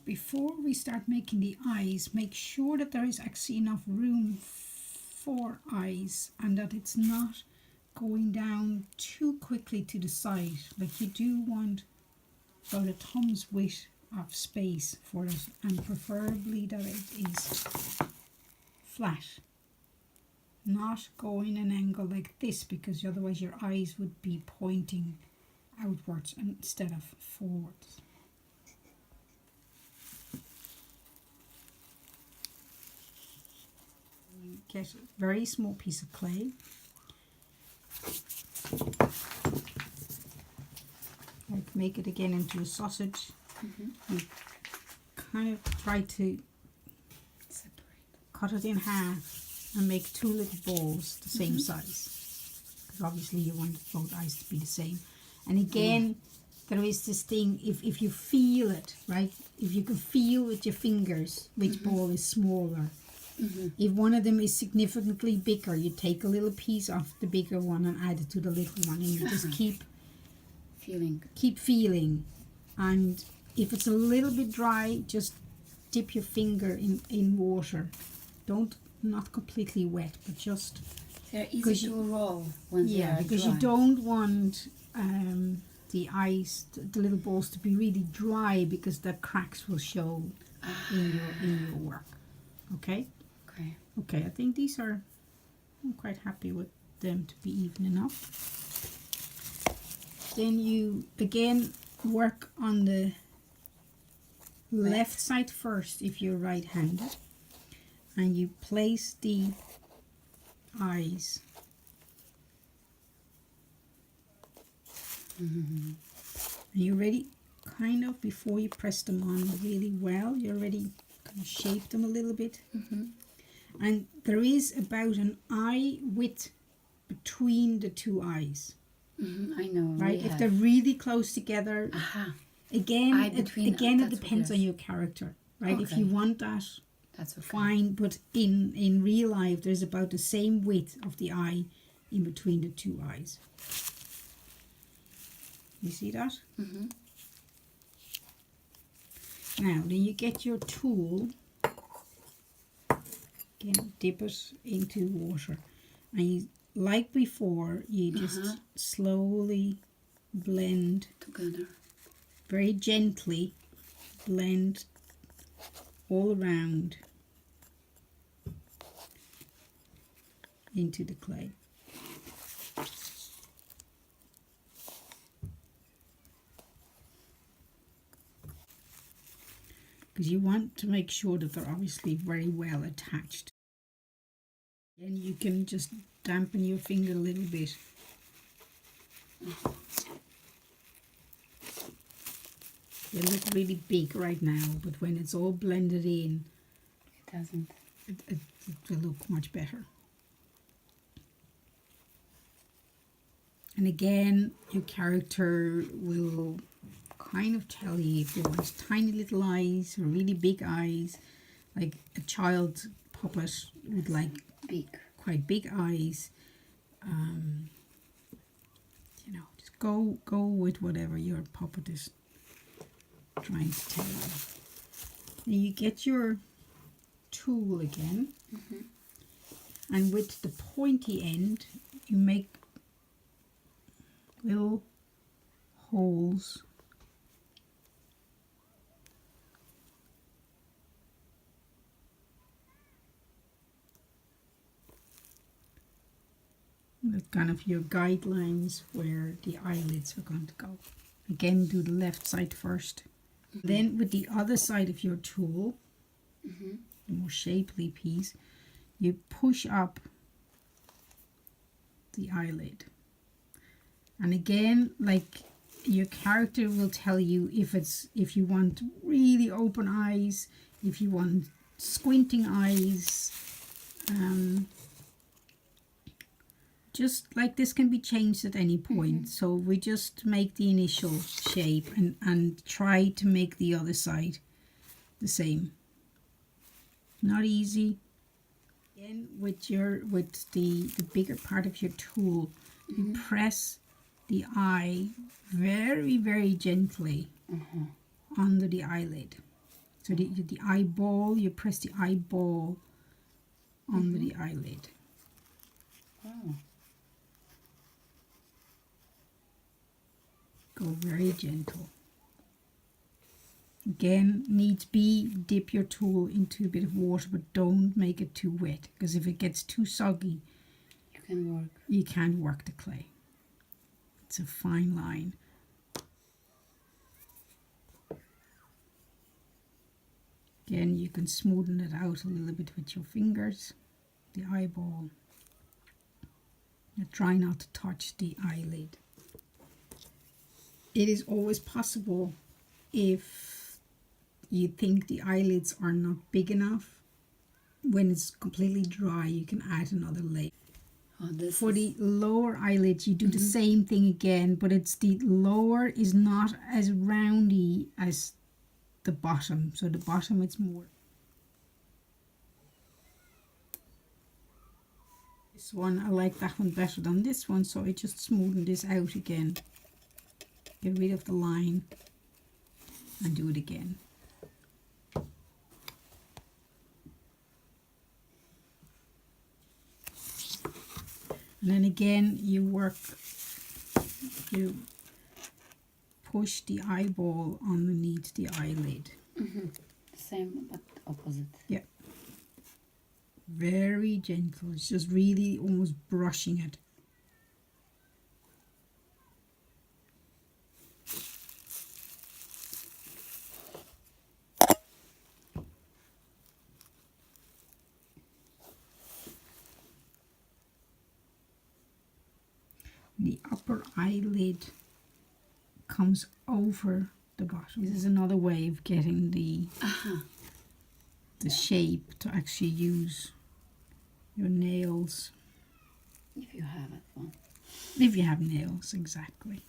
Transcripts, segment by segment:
before we start making the eyes, make sure that there is actually enough room for eyes and that it's not going down too quickly to the side. Like you do want about a thumb's width of space for it, and preferably that it is flat, not going an angle like this, because otherwise your eyes would be pointing outwards instead of forwards. You get a very small piece of clay. Like make it again into a sausage. You kind of try to cut it in half and make two little balls the same size, because obviously you want both eyes to be the same. And again, there is this thing, if you feel it, right, if you can feel with your fingers which ball is smaller. If one of them is significantly bigger, you take a little piece off the bigger one and add it to the little one, and you just keep feeling. And if it's a little bit dry, just dip your finger in water. Not completely wet, but just... They're easy to roll when they are because dry. you don't want the eyes, the little balls, to be really dry, because the cracks will show in your work. Okay? Okay, I think these are... I'm quite happy with them to be even enough. Then you, again, work on the left side first if you're right-handed, and you place the eyes and you're ready, kind of, before you press them on really well, you're ready to shape them a little bit. And there is about an eye width between the two eyes. I know, right? If they're really close together, again, it depends on your character, right? If you want that, that's okay. Fine. But in real life, there's about the same width of the eye in between the two eyes. You see that? Now, then you get your tool. Again, dip it into water, and you, like before, you just slowly blend together, very gently blend all around into the clay. Because you want to make sure that they're obviously very well attached. And you can just dampen your finger a little bit. They look really big right now, but when it's all blended in, it will look much better. And again, your character will kind of tell you if they want tiny little eyes or really big eyes. Like a child puppet would like quite big eyes. You know, just go with whatever your puppet is trying to tell you. Then you get your tool again, and with the pointy end, you make little holes with kind of your guidelines where the eyelids are going to go. Again, do the left side first. Then with the other side of your tool, the more shapely piece, you push up the eyelid. And again, like, your character will tell you if you want really open eyes, if you want squinting eyes. Just like this can be changed at any point. So we just make the initial shape and try to make the other side the same. Not easy. Again, with the bigger part of your tool, you press the eye very, very gently under the eyelid. So the eyeball, you press the eyeball under the eyelid. Oh. Go very gentle. Again, needs be, dip your tool into a bit of water, but don't make it too wet, because if it gets too soggy, you can't work the clay. It's a fine line. Again, you can smoothen it out a little bit with your fingers, the eyeball. And try not to touch the eyelid. It is always possible, if you think the eyelids are not big enough, when it's completely dry, you can add another layer. For the lower eyelids, you do the same thing again, but it's the lower is not as roundy as the bottom. So the bottom, it's more. This one, I like that one better than this one, so I just smoothen this out again. Get rid of the line and do it again. And then again, you push the eyeball underneath the eyelid. Same but opposite. Yeah. Very gentle. It's just really almost brushing it. The upper eyelid comes over the bottom. This is another way of getting the shape to actually use your nails. If you have it, one. If you have nails, exactly.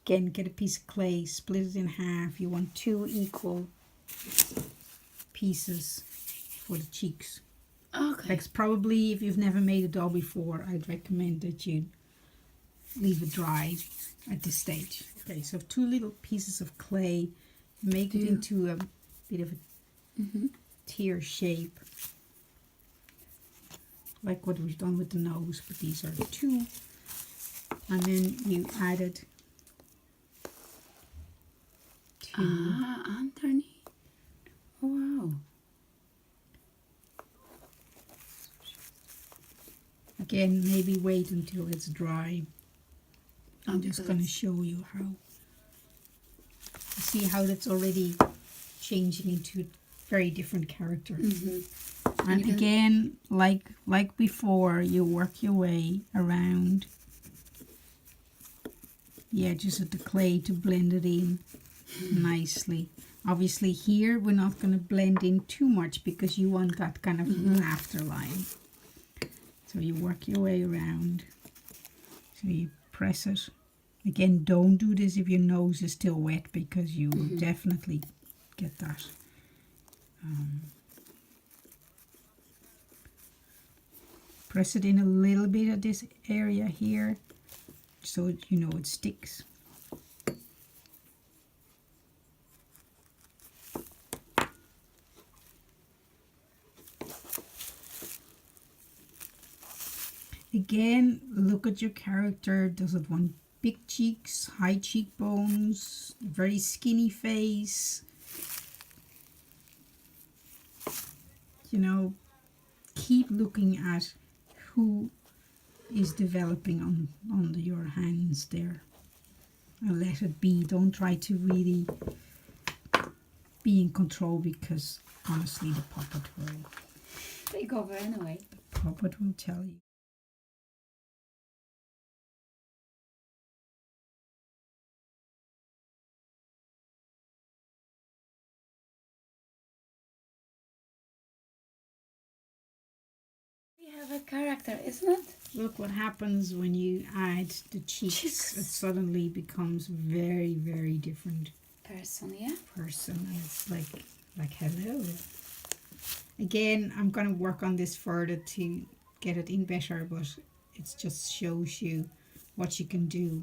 Again, get a piece of clay, split it in half. You want 2 equal pieces for the cheeks. Okay. Like, probably if you've never made a doll before, I'd recommend that you leave it dry at this stage. Okay, so 2 little pieces of clay, make it into a bit of a tear shape, like what we've done with the nose, but these are 2. And then you add it to underneath. Oh, wow. Again, maybe wait until it's dry. I'm just going to show you how. See how that's already changing into a very different character. And again, like before, you work your way around the edges of the clay to blend it in nicely. Obviously here we're not going to blend in too much because you want that kind of laughter line. So you work your way around. So you press it. Again, don't do this if your nose is still wet, because you will definitely get that. Press it in a little bit of this area here, so you know it sticks. Again, look at your character. Does it want big cheeks, high cheekbones, very skinny face? You know, keep looking at who is developing on your hands there, and let it be. Don't try to really be in control, because honestly the puppet will Take over anyway. tell you. of a character, isn't it? Look what happens when you add the cheeks. Cheeks. It suddenly becomes very, very different Person, yeah. person, and it's like hello. Again, I'm going to work on this further to get it in better, but it just shows you what you can do